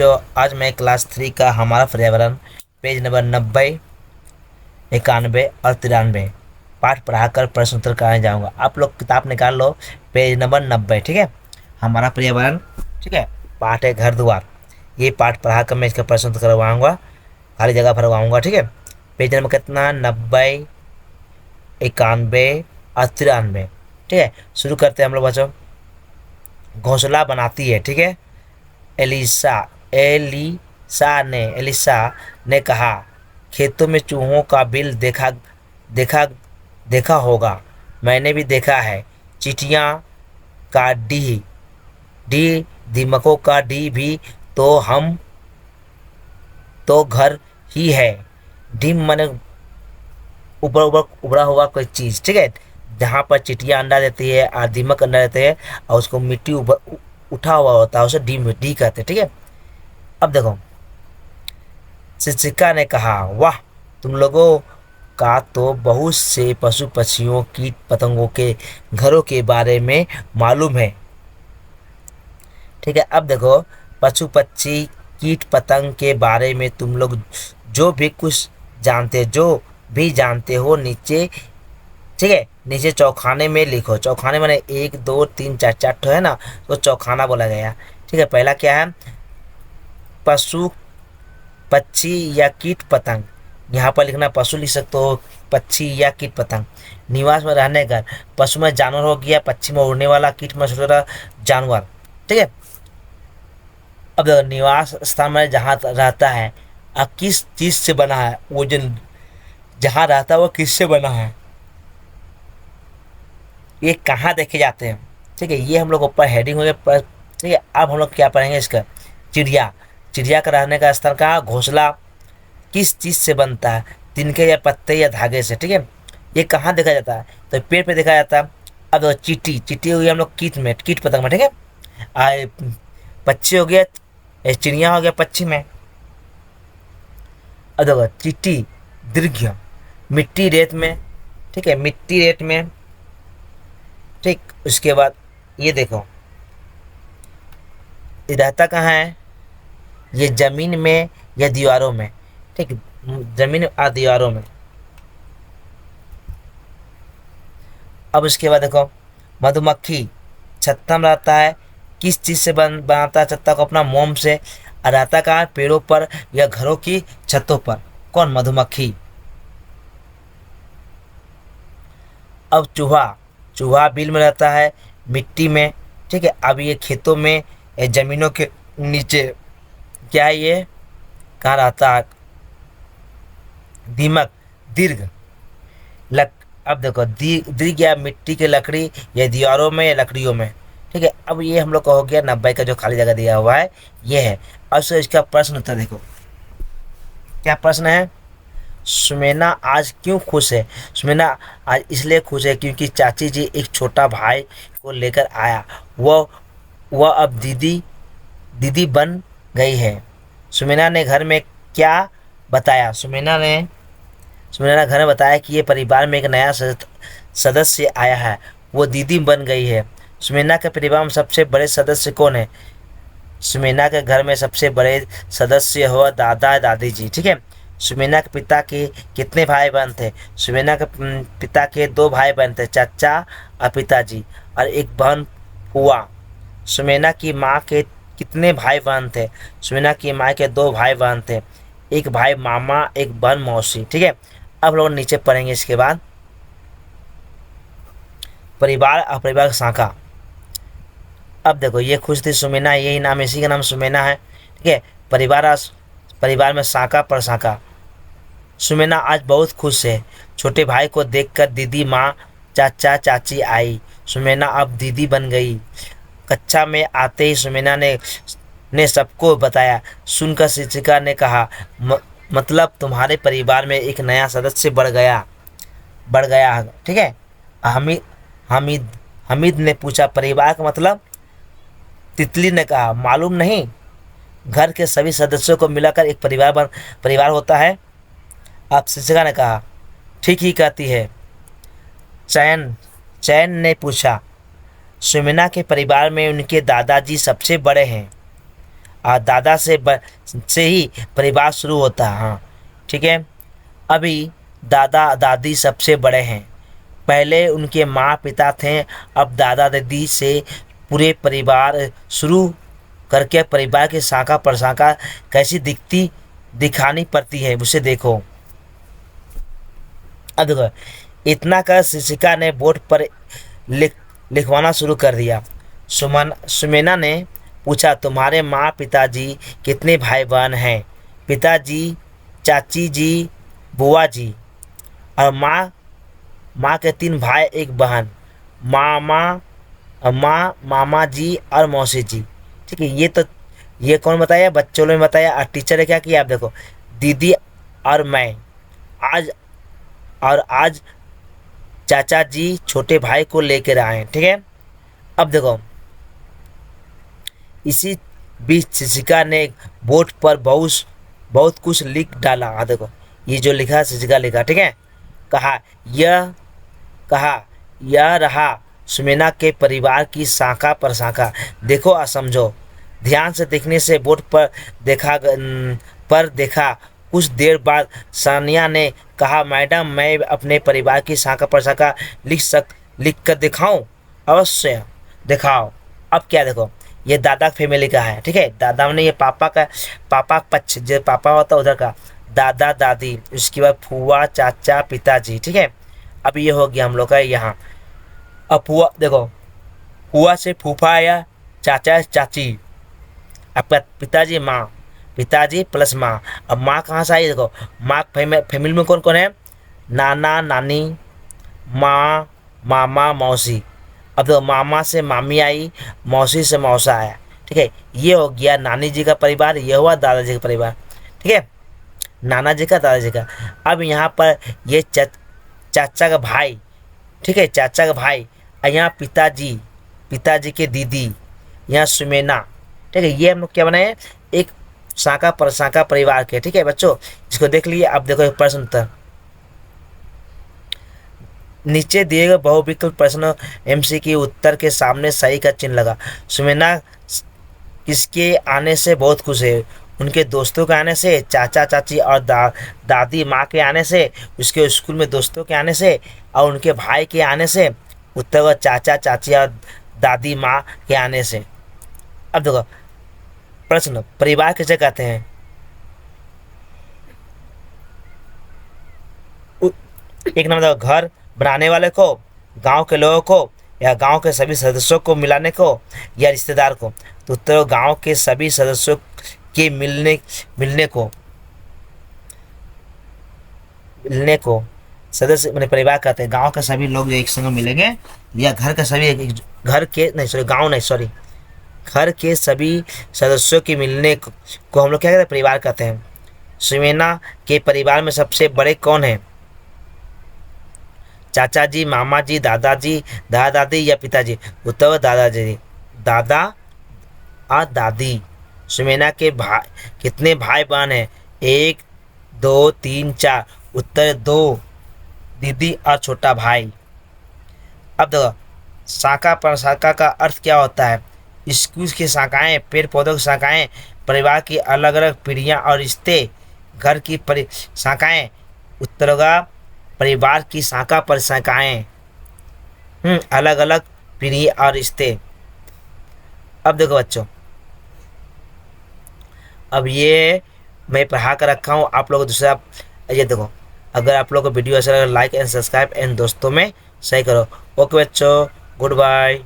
तो आज मैं क्लास 3 का हमारा पर्यावरण पेज नंबर 90, 91 और 93 पाठ पढ़ाकर प्रश्न उत्तर कराने जाऊंगा। आप लोग किताब निकाल लो, पेज नंबर 90। ठीक है, हमारा पर्यावरण। ठीक है, पाठ है घर द्वार। ये पाठ पढ़ाकर मैं इसका प्रश्न उत्तर करवाऊंगा, खाली जगह भरवाऊंगा। ठीक है, पेज नंबर कितना? 90, 91 और 93। ठीक है, शुरू करते हैं हम लोग बच्चों। घोंसला बनाती है। ठीक है, एलिसा एलिसा ने कहा, खेतों में चूहों का बिल देखा देखा होगा। मैंने भी देखा है। चींटियां का डी डी दीमकों का डी भी तो हम तो घर ही है। डिम माने ऊपर ऊपर उभरा हुआ कोई चीज। ठीक है, जहाँ पर चिटिया अंडा देती है और दीमक अंडा देते हैं और उसको मिट्टी उठा हुआ होता है, उसे डी डी कहते हैं। ठीक है, अब देखो, शिक्षिका ने कहा, वाह, तुम लोगों का तो बहुत से पशु पक्षियों कीट पतंगों के घरों के बारे में मालूम है। ठीक है, अब देखो, पशु पक्षी कीट पतंग के बारे में तुम लोग जो भी जानते हो नीचे, ठीक है, नीचे चौखाने में लिखो। चौखाने माने 1 2 3 4 4 ठो है ना, तो चौखाना बोला गया। ठीक है, पहला क्या है? पशु पक्षी या कीट पतंग। यहाँ पर लिखना पशु लिख सकते हो, पक्षी या कीट पतंग। निवास में रहने घर, पशु में जानवर हो गया, पक्षी में उड़ने वाला, कीट में छोटा जानवर। ठीक है, अब देखो, निवास स्थान में जहाँ रहता है, अब किस चीज से बना है, वो जो जहाँ रहता है वो किससे बना है, ये कहाँ देखे जाते हैं। ठीक है, ये हम लोग ऊपर हेडिंग हो गया पर। ठीक है, अब हम लोग क्या पढ़ेंगे इसका? चिड़िया। चिड़िया का रहने का स्थान कहाँ? घोंसला किस चीज से बनता है? तिनके या पत्ते या धागे से। ठीक है, ये कहाँ देखा जाता है? तो पेड़ पे देखा जाता है। अब देखो, चींटी। चींटी हो गया हम लोग कीट पतंग में। ठीक है, आ पक्षी हो गया, चिड़िया हो गया पक्षी में। अब देखो, चींटी दीर्घ, मिट्टी रेत में। ठीक है, मिट्टी रेत में। ठीक, उसके बाद ये देखो, ये रहता कहाँ है? ये जमीन में या दीवारों में। ठीक, जमीन और दीवारों में। अब उसके बाद देखो, मधुमक्खी छत्ता में रहता है। किस चीज से बनाता है छत्ता को? अपना मोम से। और रहता कहाँ है? पेड़ों पर या घरों की छतों पर। कौन? मधुमक्खी। अब चूहा। चूहा बिल में रहता है, मिट्टी में। ठीक है, अब ये खेतों में या जमीनों के नीचे। क्या है ये? कहाँ रहता है? दीमक दीर्घ लक। अब देखो, दीर्घ या मिट्टी की लकड़ी या दीवारों में या लकड़ियों में। ठीक है, अब ये हम लोग का हो गया 90 का जो खाली जगह दिया हुआ है, ये है। अब से इसका प्रश्न उत्तर देखो, क्या प्रश्न है? सुमेना आज क्यों खुश है? सुमेना आज इसलिए खुश है क्योंकि चाची जी एक छोटा भाई को लेकर आया। वह अब दीदी दीदी बन गई है। सुमेना ने घर में क्या बताया? सुमेना ने घर में बताया कि ये परिवार में एक नया सदस्य आया है, वो दीदी बन गई है। सुमेना के परिवार में सबसे बड़े सदस्य कौन है? सुमेना के घर में सबसे बड़े सदस्य हुआ दादा दादी जी। ठीक है, सुमेना के पिता के कितने भाई बहन थे? सुमेना के पिता के 2 भाई बहन थे, चाचा और पिताजी, और एक बहन फूआ। सुमेना की माँ के कितने भाई बहन थे? सुमेना की माँ के 2 भाई बहन थे, एक भाई मामा, एक बहन मौसी। ठीक है, अब लोग नीचे पढ़ेंगे। इसके बाद परिवार और परिवार की शाखा। अब देखो, ये खुश थी सुमेना, यही नाम, इसी का नाम सुमेना है। ठीक है, परिवार में शाखा पर शाखा। सुमेना आज बहुत खुश है। छोटे भाई को देखकर दीदी, माँ, चाचा चाची आई। सुमेना अब दीदी बन गई। कक्षा में आते ही सुमेना ने सबको बताया। सुनकर शिक्षिका ने कहा, मतलब तुम्हारे परिवार में एक नया सदस्य बढ़ गया। ठीक है, हमीद हमीद हमीद ने पूछा, परिवार का मतलब? तितली ने कहा, मालूम नहीं, घर के सभी सदस्यों को मिलाकर एक परिवार होता है। अब शिक्षिका ने कहा, ठीक ही कहती है। चैन चैन ने पूछा, सुमिना के परिवार में उनके दादाजी सबसे बड़े हैं। दादा से ही परिवार शुरू होता है। हाँ ठीक है। अभी दादा दादी सबसे बड़े हैं, पहले उनके माँ पिता थे, अब दादा दादी से पूरे परिवार शुरू करके परिवार की शाखा प्रशाखा कैसी दिखानी पड़ती है उसे देखो। अब देखो, इतना कर शिक्षिका ने बोर्ड पर लिख लिखवाना शुरू कर दिया। सुमेना ने पूछा, तुम्हारे माँ पिताजी कितने भाई बहन हैं? पिताजी, चाची जी, बुआ जी। और माँ माँ के 3 भाई 1 बहन, मामा मामा जी और मौसी जी। ठीक है, ये कौन बताया? बच्चों ने बताया। और टीचर ने क्या किया? आप देखो, दीदी और मैं आज आज चाचा जी छोटे भाई को लेकर आए। ठीक है। अब देखो, इसी बीच शिक्षिका ने बोर्ड पर बहुत बहुत कुछ लिख डाला। देखो, ये जो लिखा शिक्षिका लिखा। ठीक है। कहा यह कहा यह रहा सुमेना के परिवार की शाखा प्रशाखा, देखो और समझो। ध्यान से देखने से बोर्ड पर देखा। कुछ देर बाद सानिया ने कहा, मैडम मैं अपने परिवार की शाखा प्रशाखा लिख कर दिखाऊं? अवश्य दिखाओ। अब क्या देखो, ये दादा फैमिली का है। ठीक है, दादा ने ये पापा पक्ष जो पापा होता उधर का, दादा दादी, उसके बाद फुआ चाचा पिताजी। ठीक है। अब ये हो गया हम लोग का यहाँ। अब फुआ देखो, फुआ से फूफा आया, चाचा चाची, आपका पिताजी माँ, पिताजी प्लस माँ। अब माँ कहाँ से आई? देखो, माँ फैमिली में कौन कौन है? नाना नानी, माँ मामा मौसी। अब देखो, मामा से मामी आई, मौसी से मौसा आया। ठीक है, ये हो गया नानी जी का परिवार, ये हुआ दादाजी का परिवार। ठीक है, नाना जी का दादाजी का। अब यहाँ पर ये चाचा का भाई। ठीक है, चाचा का भाई। और यहाँ पिताजी के दीदी, यहाँ सुमेना। ठीक है, ये हम लोग क्या बनाए? एक शाखा प्रशाखा परिवार के। ठीक है बच्चों, इसको देख लिए। अब देखो एक प्रश्न उत्तर, नीचे दिए गए बहुविकल्प प्रश्न एमसीक्यू उत्तर के सामने सही का चिन्ह लगा। सुमेना किसके आने से बहुत खुश है? उनके दोस्तों के आने से, चाचा चाची और दादी माँ के आने से, उसके स्कूल में दोस्तों के आने से, और उनके भाई के आने से। उत्तर को चाचा चाची और दादी माँ के आने से। अब देखो प्रश्न, परिवार किसे कहते हैं? एक नंबर देखो, घर बनाने वाले को, गांव के लोगों को, या गांव के सभी सदस्यों को मिलाने को, या रिश्तेदार को। तो उत्तर गांव के सभी सदस्यों के मिलने को सदस्य मैंने परिवार कहते हैं। गांव के सभी लोग जो एक संग मिलेंगे, या घर के सभी घर के सभी सदस्यों के मिलने को हम लोग क्या कहते हैं? परिवार कहते हैं। सुमेना के परिवार में सबसे बड़े कौन हैं? चाचा जी, मामा जी, दादाजी, दादा दादी या पिताजी? उत्तर दादाजी, दादा और दादी। सुमेना के कितने भाई बहन हैं? 1 2 3 4। उत्तर 2, दीदी और छोटा भाई। अब देखो, शाखा प्रशाखा का अर्थ क्या होता है? स्कूल की शाखाएं, पेड़ पौधों की शाखाएं, परिवार की अलग अलग पीढ़ियां और रिश्ते, घर की शाखाएं। उत्तर होगा परिवार की शाखा प्रशाखाएं, अलग अलग पीढ़ी और रिश्ते। अब देखो बच्चों, अब ये मैं पढ़ा कर रखा हूँ आप लोगों को दूसरा। ये देखो, अगर आप लोगों को वीडियो अच्छा लगा, लाइक एंड सब्सक्राइब एंड दोस्तों में शेयर करो। ओके बच्चों, गुड बाय।